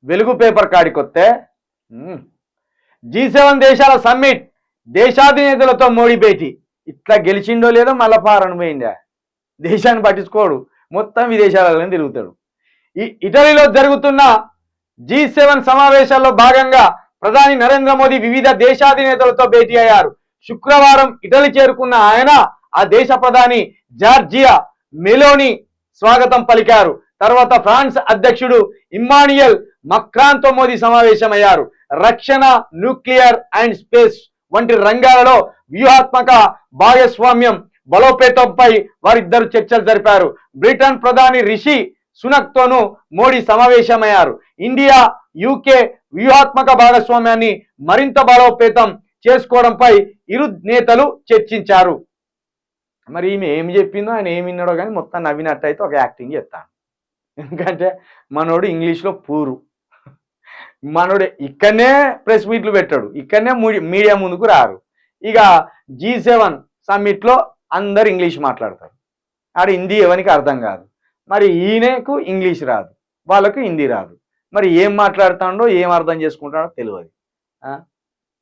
వెలుగు paper కాడికొస్తే G7 దేశాల summit, దేశాధినేతలతో Modi భేటీ. ఇట్లా గెలిచిండో లేదో మళ్ళా పారను పోయిందా. దేశాన్ని పట్టించుకోడు, మొత్తం విదేశాలలో తిరుగుతాడు. ఇటలీలో జరుగుతున్న G7 సమావేశాల్లో భాగంగా ప్రధాని నరేంద్ర మోదీ వివిధ దేశాధినేతలతో భేటీ అయ్యారు. శుక్రవారం ఇటలీ చేరుకున్న ఆయన ఆ దేశ ప్రధాని జార్జియా మెలోని స్వాగతం పలికారు. తర్వాత ఫ్రాన్స్ అధ్యక్షుడు ఇమ్మాన్యుయల్ మక్రాన్తో మోదీ సమావేశమయ్యారు. రక్షణ, న్యూక్లియర్ అండ్ స్పేస్ వంటి రంగాలలో వ్యూహాత్మక భాగస్వామ్యం బలోపేతంపై వారిద్దరు చర్చలు జరిపారు. బ్రిటన్ ప్రధాని రిషి సునక్ తోనూ మోడీ సమావేశమయ్యారు. ఇండియా, యూకే వ్యూహాత్మక భాగస్వామ్యాన్ని మరింత బలోపేతం చేసుకోవడంపై ఇరు నేతలు చర్చించారు. మరి ఈమె ఏమి చెప్పిందో ఆయన ఏమి విన్నాడో కానీ మొత్తం నవ్వినట్టయితే ఒక యాక్టింగ్ చేస్తాను. ఎందుకంటే మనోడు ఇంగ్లీష్లో పూరు, మనోడు ఇక్కడనే ప్రెస్ మీట్లు పెట్టాడు, ఇక్కడనే మీడియా ముందుకు రారు. ఇక G7 సమ్మిట్లో అందరు ఇంగ్లీష్ మాట్లాడతారు, ఆడ హిందీ ఎవరికి అర్థం కాదు. మరి ఈయనకు ఇంగ్లీష్ రాదు, వాళ్ళకు హిందీ రాదు. మరి ఏం మాట్లాడుతాడో ఏం అర్థం చేసుకుంటాడో తెలియదు.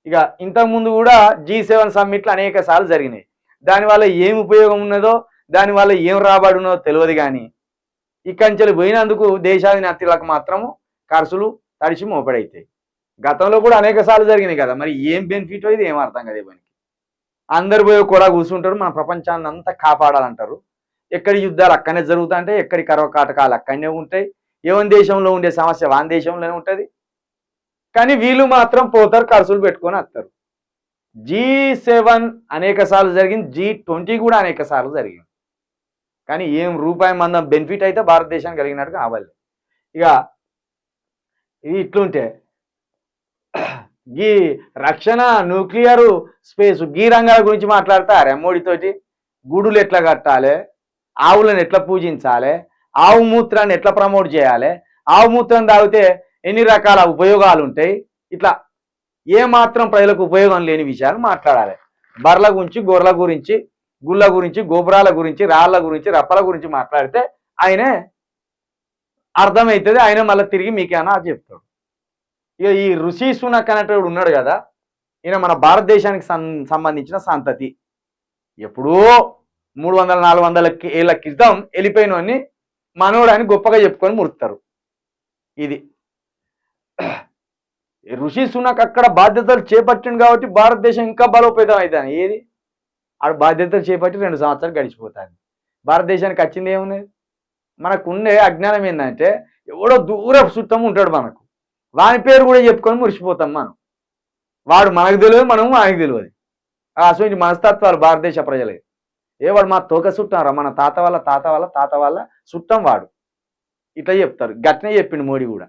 ఇక ఇంతకుముందు కూడా G7 సమ్మిట్లు అనేక సార్లు జరిగినాయి. దానివల్ల ఏం ఉపయోగం ఉన్నదో, దానివల్ల ఏం రాబడి ఉన్నదో తెలియదు. కానీ ఇక్కడి నుంచి పోయినందుకు దేశాధినేతలకు మాత్రము ఖర్చులు తడిచి మోపడైతాయి. గతంలో కూడా అనేక సార్లు జరిగినాయి కదా, మరి ఏం బెనిఫిట్ ఇది ఏం అర్థం కదా. ఇవన్నీ అందరు పోయి కూడా కూర్చుంటారు, మన ప్రపంచాన్ని అంతా కాపాడాలంటారు. ఎక్కడి యుద్ధాలు అక్కడనే జరుగుతుంటాయి, ఎక్కడి కరవ కాటకాలు అక్కడనే ఉంటాయి. ఏవని దేశంలో ఉండే సమస్య వాని దేశంలోనే ఉంటుంది. కానీ వీళ్ళు మాత్రం పోతారు, ఖర్చులు పెట్టుకొని వస్తారు. G7 అనేక సార్లు జరిగింది, G20 కూడా అనేక సార్లు జరిగింది. కానీ ఏం రూపాయి మందం బెనిఫిట్ అయితే భారతదేశానికి కలిగినట్టుగా అవ్వాలి. ఇక ఇది ఇట్లుంటే ఈ రక్షణ, న్యూక్లియర్, స్పేస్ గీ రంగాల గురించి మాట్లాడతారే మోడీతోటి. గుడులు ఎట్లా కట్టాలి, ఆవులను ఎట్లా పూజించాలి, ఆవు మూత్రాన్ని ఎట్లా ప్రమోట్ చేయాలి, ఆవు మూత్రం తాగితే ఎన్ని రకాల ఉపయోగాలు ఉంటాయి, ఇట్లా ఏమాత్రం ప్రజలకు ఉపయోగం లేని విషయాలు మాట్లాడాలి. బర్ల గురించి, గొర్రెల గురించి, గుళ్ళ గురించి, గోపురాల గురించి, రాళ్ళ గురించి, రప్పల గురించి మాట్లాడితే ఆయనే అర్థమవుతుంది. ఆయన మళ్ళీ తిరిగి మీకేనా చెప్తాడు. ఇక ఈ ఋషి సునక్ అనేటోడు ఉన్నాడు కదా, ఈయన మన భారతదేశానికి సంబంధించిన సంతతి. ఎప్పుడో 300-400 ఏళ్ళ క్రితం వెళ్ళిపోయినవన్నీ మనోడు అని గొప్పగా చెప్పుకొని మురుస్తారు. ఇది ఋషి సునక్ అక్కడ బాధ్యతలు చేపట్టింది కాబట్టి భారతదేశం ఇంకా బలోపేతం అవుతాను. ఏది ఆడ బాధ్యతలు చేపట్టి 2 సంవత్సరాలు గడిచిపోతాను. భారతదేశానికి వచ్చింది ఏమున్నది? మనకుండే అజ్ఞానం ఏంటంటే ఎవడో దూరపు చుట్టం ఉంటాడు, మనకు వాని పేరు కూడా చెప్పుకొని మురిసిపోతాం మనం. వాడు మనకు తెలియదు, మనము ఆయనకు తెలియదు. అటువంటి మనస్తత్వాలు భారతదేశ ప్రజలే. వాడు మా తోక చుట్టం రా, మన తాత వాళ్ళ తాత వాళ్ళ తాత వాళ్ళ చుట్టం వాడు, ఇట్లా చెప్తారు. గట్నే చెప్పిండు మోడీ కూడా.